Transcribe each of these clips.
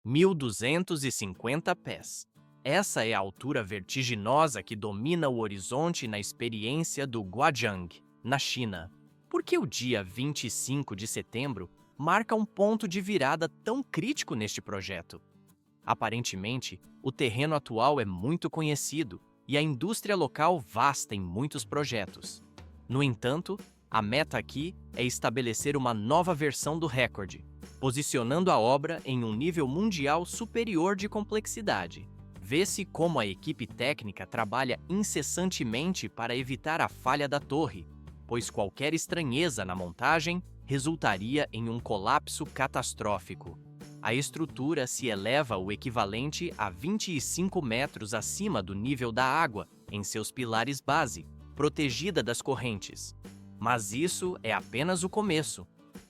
1.250 pés. Essa é a altura vertiginosa que domina o horizonte na experiência do Guojiang, na China. Por que o dia 25 de setembro marca um ponto de virada tão crítico neste projeto? Aparentemente, o terreno atual é muito conhecido e a indústria local vasta em muitos projetos. No entanto, a meta aqui é estabelecer uma nova versão do recorde, posicionando a obra em um nível mundial superior de complexidade. Vê-se como a equipe técnica trabalha incessantemente para evitar a falha da torre, pois qualquer estranheza na montagem resultaria em um colapso catastrófico. A estrutura se eleva o equivalente a 25 metros acima do nível da água em seus pilares base, protegida das correntes. Mas isso é apenas o começo.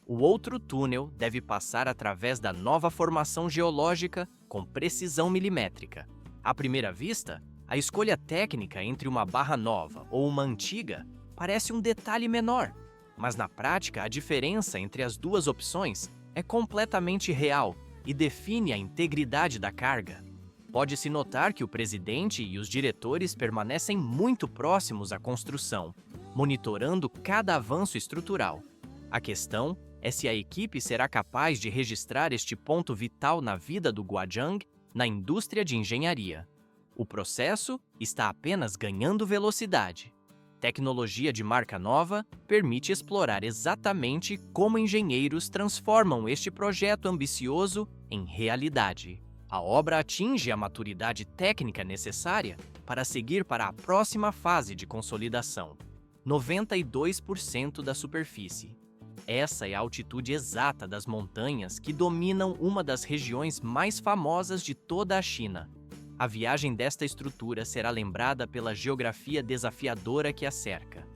O outro túnel deve passar através da nova formação geológica com precisão milimétrica. À primeira vista, a escolha técnica entre uma barra nova ou uma antiga parece um detalhe menor, mas na prática a diferença entre as duas opções é completamente real e define a integridade da carga. Pode-se notar que o presidente e os diretores permanecem muito próximos à construção, monitorando cada avanço estrutural. A questão é se a equipe será capaz de registrar este ponto vital na vida do Guojiang na indústria de engenharia. O processo está apenas ganhando velocidade. Tecnologia de marca nova permite explorar exatamente como engenheiros transformam este projeto ambicioso em realidade. A obra atinge a maturidade técnica necessária para seguir para a próxima fase de consolidação. 92% da superfície. Essa é a altitude exata das montanhas que dominam uma das regiões mais famosas de toda a China. A viagem desta estrutura será lembrada pela geografia desafiadora que a cerca.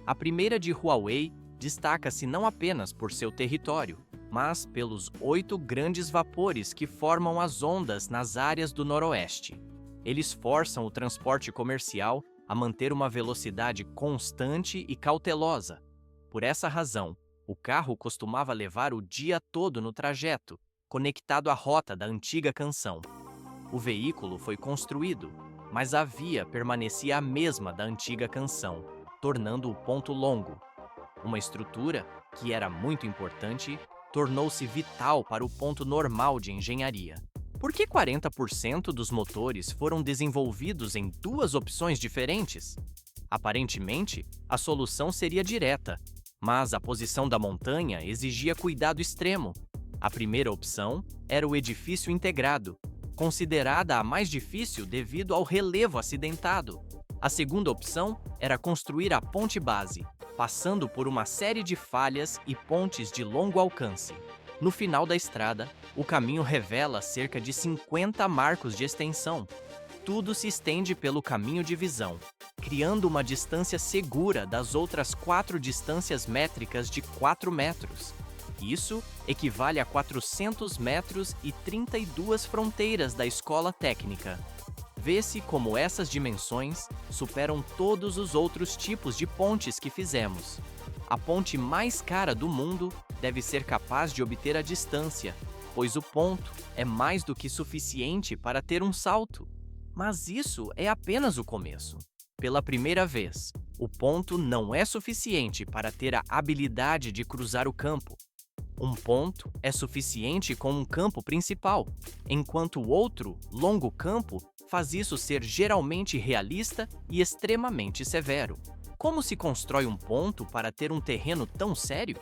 A primeira de Huawei destaca-se não apenas por seu território, mas pelos 8 grandes vapores que formam as ondas nas áreas do noroeste. Eles forçam o transporte comercial a manter uma velocidade constante e cautelosa. Por essa razão, o carro costumava levar o dia todo no trajeto, conectado à rota da antiga Canção. O veículo foi construído, mas a via permanecia a mesma da antiga Canção, tornando o ponto longo. Uma estrutura, que era muito importante, tornou-se vital para o ponto normal de engenharia. Por que 40% dos motores foram desenvolvidos em duas opções diferentes? Aparentemente, a solução seria direta, mas a posição da montanha exigia cuidado extremo. A primeira opção era o edifício integrado, considerada a mais difícil devido ao relevo acidentado. A segunda opção era construir a ponte base, passando por uma série de falhas e pontes de longo alcance. No final da estrada, o caminho revela cerca de 50 marcos de extensão. Tudo se estende pelo caminho de visão, criando uma distância segura das outras 4 distâncias métricas de 4 metros. Isso equivale a 400 metros e 32 fronteiras da escola técnica. Vê-se como essas dimensões superam todos os outros tipos de pontes que fizemos. A ponte mais cara do mundo deve ser capaz de obter a distância, pois o ponto é mais do que suficiente para ter um salto. Mas isso é apenas o começo. Pela primeira vez, o ponto não é suficiente para ter a habilidade de cruzar o campo. Um ponto é suficiente com um campo principal, enquanto o outro, longo campo, faz isso ser geralmente realista e extremamente severo. Como se constrói um ponto para ter um terreno tão sério?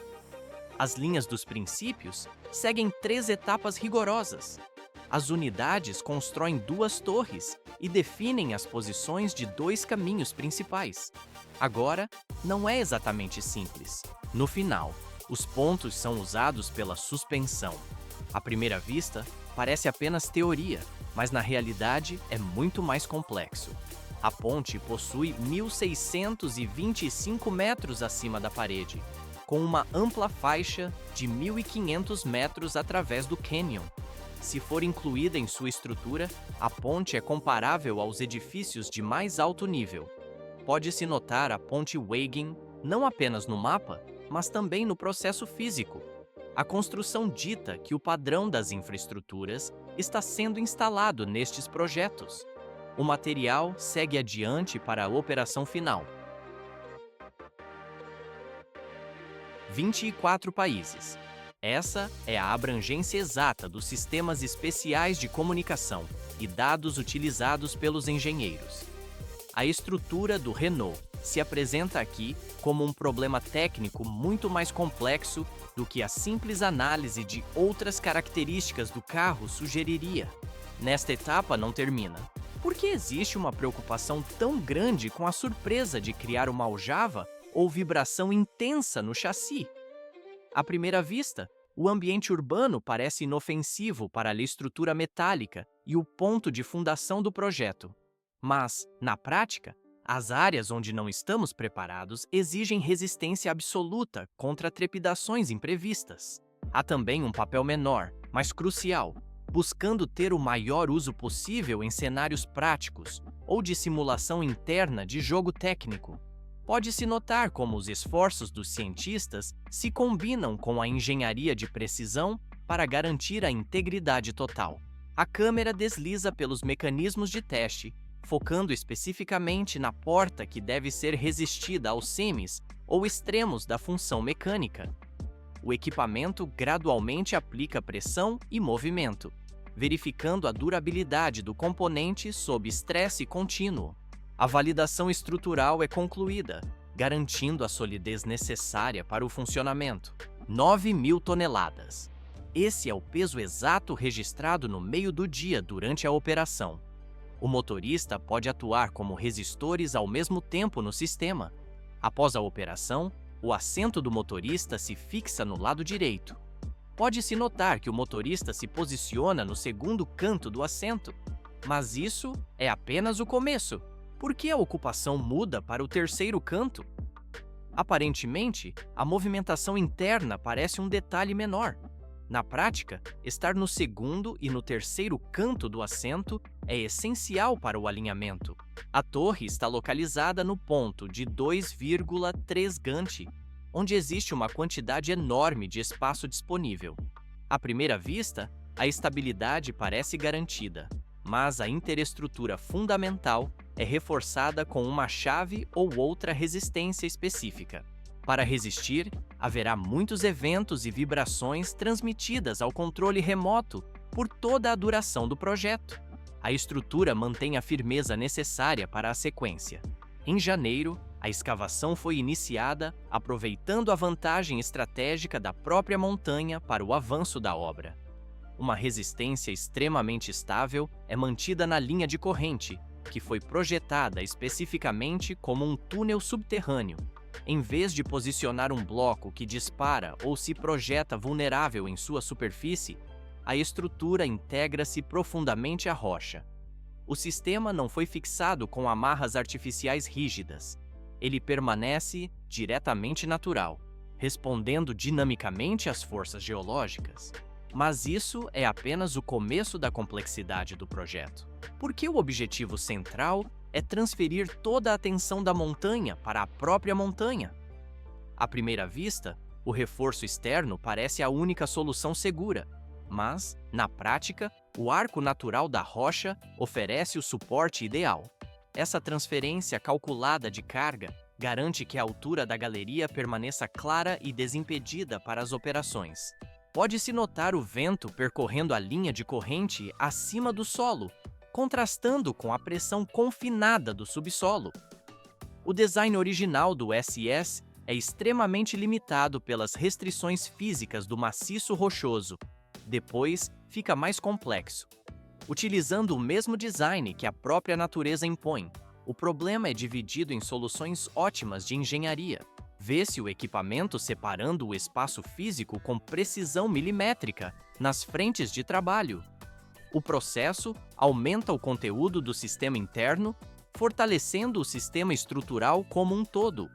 As linhas dos princípios seguem 3 etapas rigorosas. As unidades constroem 2 torres e definem as posições de 2 caminhos principais. Agora, não é exatamente simples. No final, os pontos são usados pela suspensão. À primeira vista, parece apenas teoria, mas na realidade é muito mais complexo. A ponte possui 1.625 metros acima da parede, com uma ampla faixa de 1.500 metros através do cânion. Se for incluída em sua estrutura, a ponte é comparável aos edifícios de mais alto nível. Pode-se notar a ponte Weiging não apenas no mapa, mas também no processo físico. A construção dita que o padrão das infraestruturas está sendo instalado nestes projetos. O material segue adiante para a operação final. 24 países. Essa é a abrangência exata dos sistemas especiais de comunicação e dados utilizados pelos engenheiros. A estrutura do Renault se apresenta aqui como um problema técnico muito mais complexo do que a simples análise de outras características do carro sugeriria. Nesta etapa não termina. Por que existe uma preocupação tão grande com a surpresa de criar uma aljava ou vibração intensa no chassi? À primeira vista, o ambiente urbano parece inofensivo para a estrutura metálica e o ponto de fundação do projeto. Mas, na prática, as áreas onde não estamos preparados exigem resistência absoluta contra trepidações imprevistas. Há também um papel menor, mas crucial, buscando ter o maior uso possível em cenários práticos ou de simulação interna de jogo técnico. Pode-se notar como os esforços dos cientistas se combinam com a engenharia de precisão para garantir a integridade total. A câmera desliza pelos mecanismos de teste, focando especificamente na porta que deve ser resistida aos semis ou extremos da função mecânica. O equipamento gradualmente aplica pressão e movimento, verificando a durabilidade do componente sob estresse contínuo. A validação estrutural é concluída, garantindo a solidez necessária para o funcionamento. 9.000 toneladas. Esse é o peso exato registrado no meio do dia durante a operação. O motorista pode atuar como resistores ao mesmo tempo no sistema. Após a operação, o assento do motorista se fixa no lado direito. Pode-se notar que o motorista se posiciona no segundo canto do assento. Mas isso é apenas o começo. Por que a ocupação muda para o terceiro canto? Aparentemente, a movimentação interna parece um detalhe menor. Na prática, estar no segundo e no terceiro canto do assento é essencial para o alinhamento. A torre está localizada no ponto de 2,3 Gantt, onde existe uma quantidade enorme de espaço disponível. À primeira vista, a estabilidade parece garantida, mas a interestrutura fundamental é reforçada com uma chave ou outra resistência específica. Para resistir, haverá muitos eventos e vibrações transmitidas ao controle remoto por toda a duração do projeto. A estrutura mantém a firmeza necessária para a sequência. Em janeiro, a escavação foi iniciada, aproveitando a vantagem estratégica da própria montanha para o avanço da obra. Uma resistência extremamente estável é mantida na linha de corrente, que foi projetada especificamente como um túnel subterrâneo. Em vez de posicionar um bloco que dispara ou se projeta vulnerável em sua superfície, a estrutura integra-se profundamente à rocha. O sistema não foi fixado com amarras artificiais rígidas. Ele permanece diretamente natural, respondendo dinamicamente às forças geológicas. Mas isso é apenas o começo da complexidade do projeto, porque o objetivo central é transferir toda a atenção da montanha para a própria montanha. À primeira vista, o reforço externo parece a única solução segura, mas, na prática, o arco natural da rocha oferece o suporte ideal. Essa transferência calculada de carga garante que a altura da galeria permaneça clara e desimpedida para as operações. Pode-se notar o vento percorrendo a linha de corrente acima do solo, contrastando com a pressão confinada do subsolo. O design original do SS é extremamente limitado pelas restrições físicas do maciço rochoso. Depois, fica mais complexo. Utilizando o mesmo design que a própria natureza impõe, o problema é dividido em soluções ótimas de engenharia. Vê-se o equipamento separando o espaço físico com precisão milimétrica nas frentes de trabalho. O processo aumenta o conteúdo do sistema interno, fortalecendo o sistema estrutural como um todo.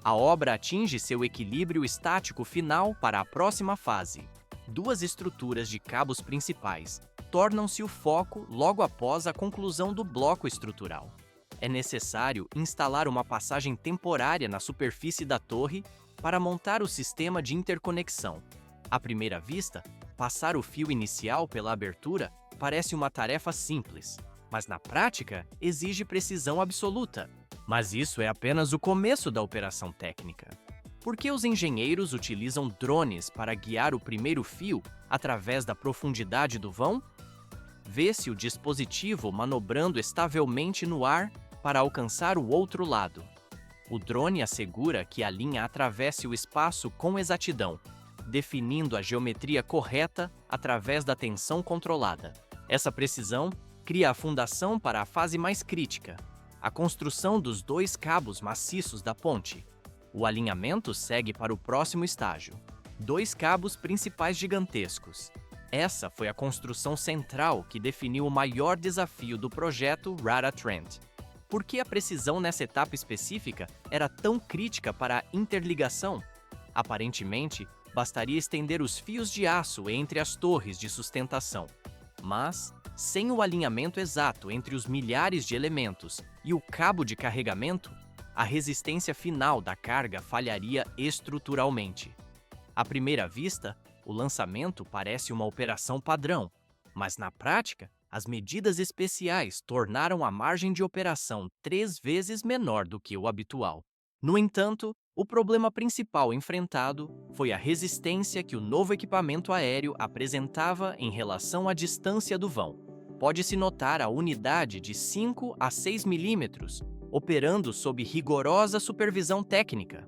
A obra atinge seu equilíbrio estático final para a próxima fase. Duas estruturas de cabos principais tornam-se o foco logo após a conclusão do bloco estrutural. É necessário instalar uma passagem temporária na superfície da torre para montar o sistema de interconexão. À primeira vista, passar o fio inicial pela abertura parece uma tarefa simples, mas na prática exige precisão absoluta. Mas isso é apenas o começo da operação técnica. Por que os engenheiros utilizam drones para guiar o primeiro fio através da profundidade do vão? Vê-se o dispositivo manobrando estavelmente no ar para alcançar o outro lado. O drone assegura que a linha atravesse o espaço com exatidão, definindo a geometria correta através da tensão controlada. Essa precisão cria a fundação para a fase mais crítica, a construção dos 2 cabos maciços da ponte. O alinhamento segue para o próximo estágio. 2 cabos principais gigantescos. Essa foi a construção central que definiu o maior desafio do projeto Rata Trent. Por que a precisão nessa etapa específica era tão crítica para a interligação? Aparentemente, bastaria estender os fios de aço entre as torres de sustentação. Mas, sem o alinhamento exato entre os milhares de elementos e o cabo de carregamento, a resistência final da carga falharia estruturalmente. À primeira vista, o lançamento parece uma operação padrão, mas na prática, as medidas especiais tornaram a margem de operação 3 vezes menor do que o habitual. No entanto, o problema principal enfrentado foi a resistência que o novo equipamento aéreo apresentava em relação à distância do vão. Pode-se notar a unidade de 5 a 6 milímetros, operando sob rigorosa supervisão técnica.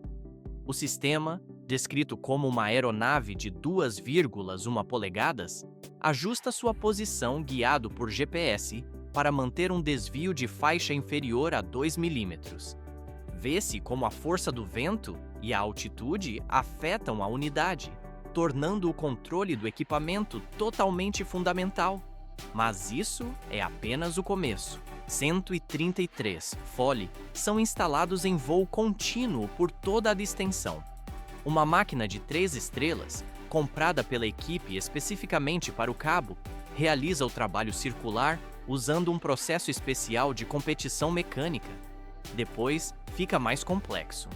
O sistema, descrito como uma aeronave de 2,1 polegadas, ajusta sua posição guiado por GPS para manter um desvio de faixa inferior a 2 milímetros. Vê-se como a força do vento e a altitude afetam a unidade, tornando o controle do equipamento totalmente fundamental. Mas isso é apenas o começo. 133 FOLE são instalados em voo contínuo por toda a extensão. Uma máquina de 3 estrelas, comprada pela equipe especificamente para o cabo, realiza o trabalho circular usando um processo especial de competição mecânica. Depois, fica mais complexo.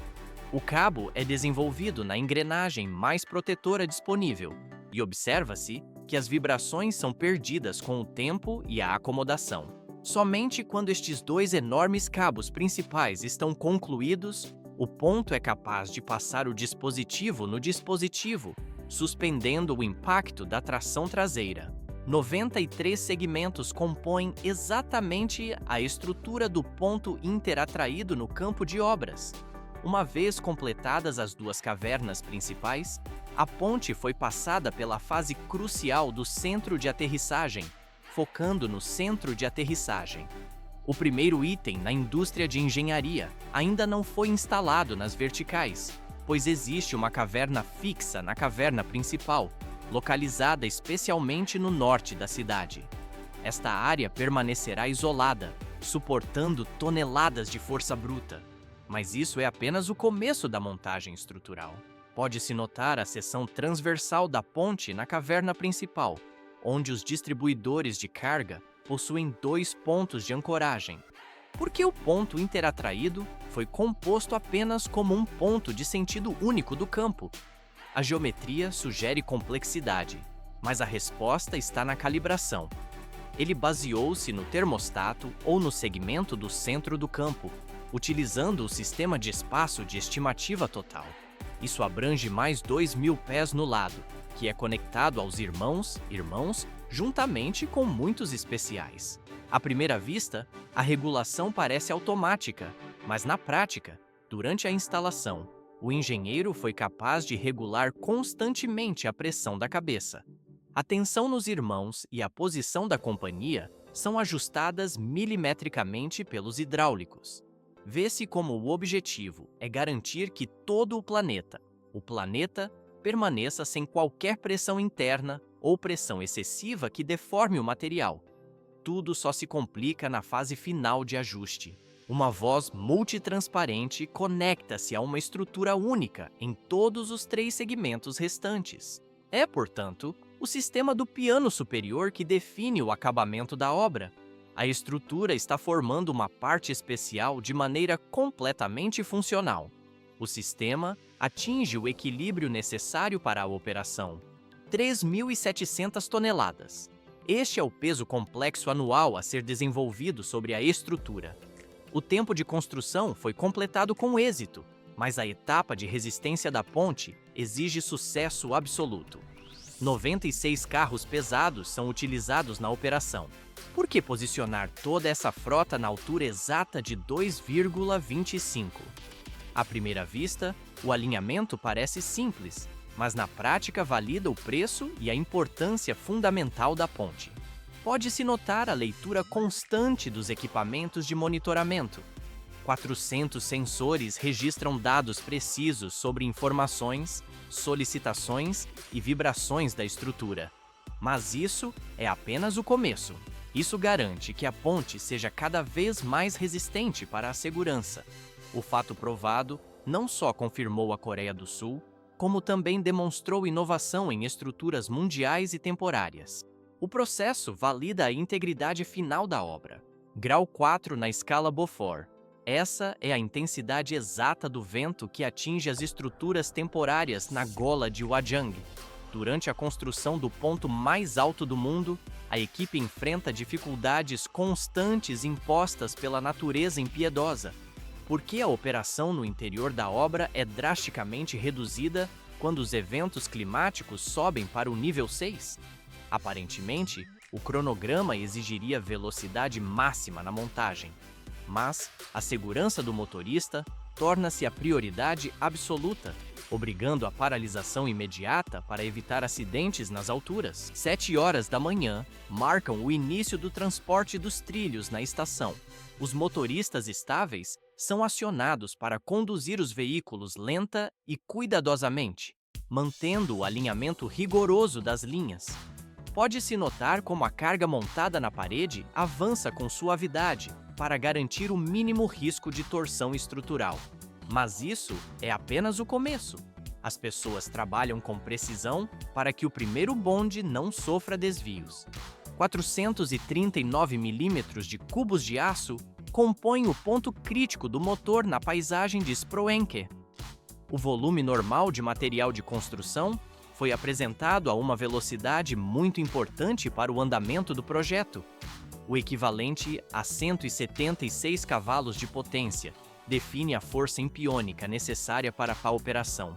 O cabo é desenvolvido na engrenagem mais protetora disponível e observa-se que as vibrações são perdidas com o tempo e a acomodação. Somente quando estes 2 enormes cabos principais estão concluídos, o ponto é capaz de passar o dispositivo no dispositivo, suspendendo o impacto da tração traseira. 93 segmentos compõem exatamente a estrutura do ponto interatraído no campo de obras. Uma vez completadas as 2 cavernas principais, a ponte foi passada pela fase crucial do centro de aterrissagem, focando no centro de aterrissagem. O primeiro item na indústria de engenharia ainda não foi instalado nas verticais, pois existe uma caverna fixa na caverna principal, localizada especialmente no norte da cidade. Esta área permanecerá isolada, suportando toneladas de força bruta. Mas isso é apenas o começo da montagem estrutural. Pode-se notar a seção transversal da ponte na caverna principal, onde os distribuidores de carga possuem 2 pontos de ancoragem. Por que o ponto interatraído foi composto apenas como um ponto de sentido único do campo? A geometria sugere complexidade, mas a resposta está na calibração. Ele baseou-se no termostato ou no segmento do centro do campo, utilizando o sistema de espaço de estimativa total. Isso abrange mais 2.000 pés no lado, que é conectado aos irmãos, juntamente com muitos especiais. À primeira vista, a regulação parece automática, mas na prática, durante a instalação, o engenheiro foi capaz de regular constantemente a pressão da cabeça. A tensão nos irmãos e a posição da companhia são ajustadas milimetricamente pelos hidráulicos. Vê-se como o objetivo é garantir que todo o planeta, permaneça sem qualquer pressão interna ou pressão excessiva que deforme o material. Tudo só se complica na fase final de ajuste. Uma voz multitransparente conecta-se a uma estrutura única em todos os 3 segmentos restantes. É, portanto, o sistema do piano superior que define o acabamento da obra. A estrutura está formando uma parte especial de maneira completamente funcional. O sistema atinge o equilíbrio necessário para a operação. 3.700 toneladas. Este é o peso complexo anual a ser desenvolvido sobre a estrutura. O tempo de construção foi completado com êxito, mas a etapa de resistência da ponte exige sucesso absoluto. 96 carros pesados são utilizados na operação. Por que posicionar toda essa frota na altura exata de 2,25? À primeira vista, o alinhamento parece simples, mas na prática valida o preço e a importância fundamental da ponte. Pode-se notar a leitura constante dos equipamentos de monitoramento. 400 sensores registram dados precisos sobre informações, solicitações e vibrações da estrutura. Mas isso é apenas o começo. Isso garante que a ponte seja cada vez mais resistente para a segurança. O fato provado não só confirmou a Coreia do Sul, como também demonstrou inovação em estruturas mundiais e temporárias. O processo valida a integridade final da obra. Grau 4 na escala Beaufort. Essa é a intensidade exata do vento que atinge as estruturas temporárias na gola de Hwajang. Durante a construção do ponto mais alto do mundo, a equipe enfrenta dificuldades constantes impostas pela natureza impiedosa. Por que a operação no interior da obra é drasticamente reduzida quando os eventos climáticos sobem para o nível 6? Aparentemente, o cronograma exigiria velocidade máxima na montagem. Mas a segurança do motorista torna-se a prioridade absoluta, obrigando a paralisação imediata para evitar acidentes nas alturas. 7 horas da manhã marcam o início do transporte dos trilhos na estação. Os motoristas estáveis são acionados para conduzir os veículos lenta e cuidadosamente, mantendo o alinhamento rigoroso das linhas. Pode-se notar como a carga montada na parede avança com suavidade para garantir o mínimo risco de torção estrutural. Mas isso é apenas o começo. As pessoas trabalham com precisão para que o primeiro bonde não sofra desvios. 439 milímetros de cubos de aço compõem o ponto crítico do motor na paisagem de Sproenke. O volume normal de material de construção foi apresentado a uma velocidade muito importante para o andamento do projeto, o equivalente a 176 cavalos de potência, define a força empiônica necessária para a operação.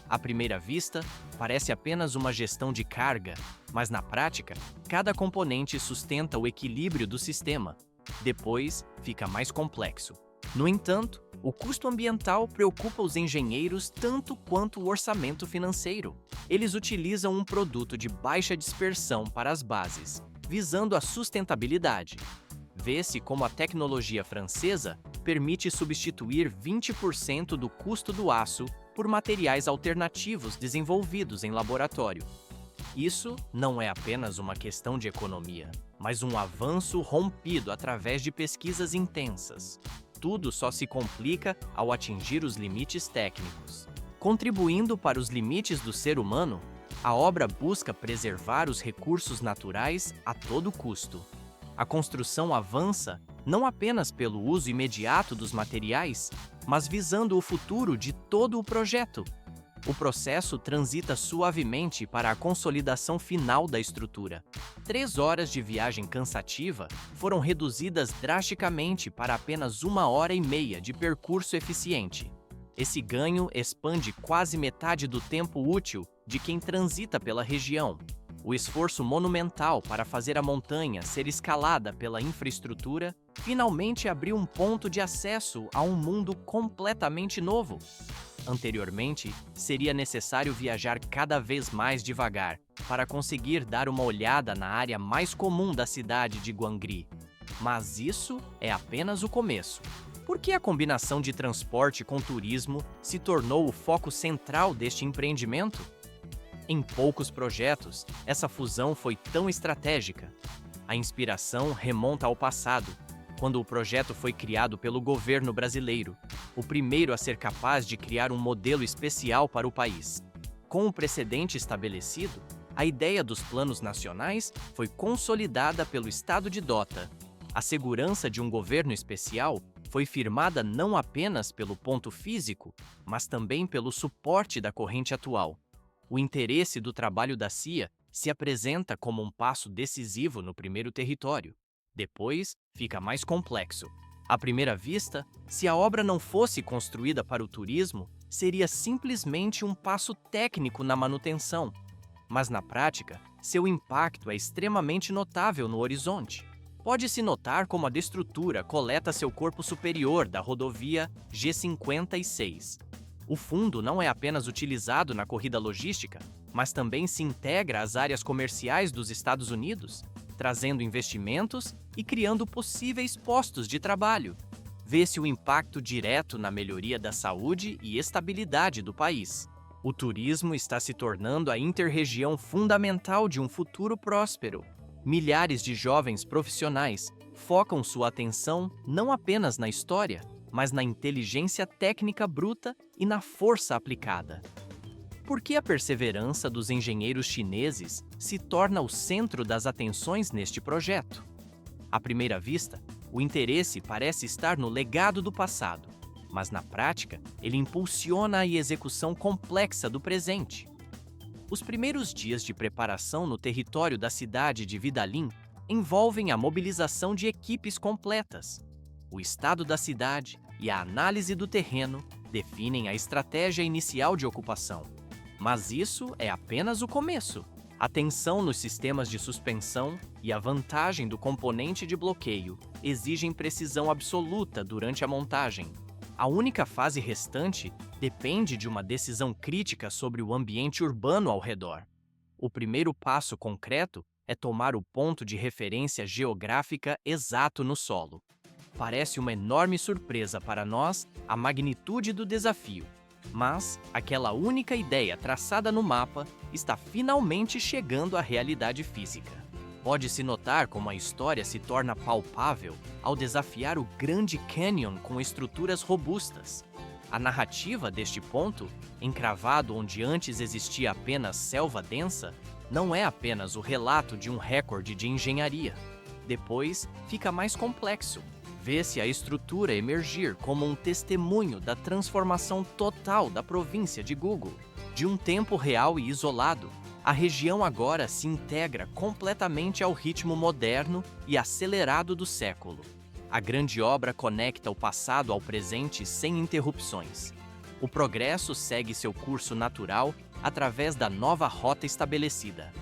À primeira vista, parece apenas uma gestão de carga, mas na prática, cada componente sustenta o equilíbrio do sistema. Depois, fica mais complexo. No entanto, o custo ambiental preocupa os engenheiros tanto quanto o orçamento financeiro. Eles utilizam um produto de baixa dispersão para as bases, visando a sustentabilidade. Vê-se como a tecnologia francesa permite substituir 20% do custo do aço por materiais alternativos desenvolvidos em laboratório. Isso não é apenas uma questão de economia, mas um avanço rompido através de pesquisas intensas. Tudo só se complica ao atingir os limites técnicos. Contribuindo para os limites do ser humano, a obra busca preservar os recursos naturais a todo custo. A construção avança não apenas pelo uso imediato dos materiais, mas visando o futuro de todo o projeto. O processo transita suavemente para a consolidação final da estrutura. 3 horas de viagem cansativa foram reduzidas drasticamente para apenas 1h30 de percurso eficiente. Esse ganho expande quase metade do tempo útil de quem transita pela região. O esforço monumental para fazer a montanha ser escalada pela infraestrutura finalmente abriu um ponto de acesso a um mundo completamente novo. Anteriormente, seria necessário viajar cada vez mais devagar para conseguir dar uma olhada na área mais comum da cidade de Gwangri. Mas isso é apenas o começo. Por que a combinação de transporte com turismo se tornou o foco central deste empreendimento? Em poucos projetos, essa fusão foi tão estratégica. A inspiração remonta ao passado, quando o projeto foi criado pelo governo brasileiro, o primeiro a ser capaz de criar um modelo especial para o país. Com o precedente estabelecido, a ideia dos planos nacionais foi consolidada pelo Estado de Dota. A segurança de um governo especial foi firmada não apenas pelo ponto físico, mas também pelo suporte da corrente atual. O interesse do trabalho da CIA se apresenta como um passo decisivo no primeiro território. Depois, fica mais complexo. À primeira vista, se a obra não fosse construída para o turismo, seria simplesmente um passo técnico na manutenção. Mas na prática, seu impacto é extremamente notável no horizonte. Pode-se notar como a destrutura coleta seu corpo superior da rodovia G56. O fundo não é apenas utilizado na corrida logística, mas também se integra às áreas comerciais dos Estados Unidos, trazendo investimentos e criando possíveis postos de trabalho. Vê-se o impacto direto na melhoria da saúde e estabilidade do país. O turismo está se tornando a inter-região fundamental de um futuro próspero. Milhares de jovens profissionais focam sua atenção não apenas na história, mas na inteligência técnica bruta e na força aplicada. Por que a perseverança dos engenheiros chineses se torna o centro das atenções neste projeto? À primeira vista, o interesse parece estar no legado do passado, mas na prática, ele impulsiona a execução complexa do presente. Os primeiros dias de preparação no território da cidade de Vidalim envolvem a mobilização de equipes completas. O estado da cidade e a análise do terreno definem a estratégia inicial de ocupação. Mas isso é apenas o começo. A tensão nos sistemas de suspensão e a vantagem do componente de bloqueio exigem precisão absoluta durante a montagem. A única fase restante depende de uma decisão crítica sobre o ambiente urbano ao redor. O primeiro passo concreto é tomar o ponto de referência geográfica exato no solo. Parece uma enorme surpresa para nós a magnitude do desafio, mas aquela única ideia traçada no mapa está finalmente chegando à realidade física. Pode-se notar como a história se torna palpável ao desafiar o Grande Canyon com estruturas robustas. A narrativa deste ponto, encravado onde antes existia apenas selva densa, não é apenas o relato de um recorde de engenharia. Depois, fica mais complexo. Vê-se a estrutura emergir como um testemunho da transformação total da província de Gugul. De um tempo real e isolado, a região agora se integra completamente ao ritmo moderno e acelerado do século. A grande obra conecta o passado ao presente sem interrupções. O progresso segue seu curso natural através da nova rota estabelecida.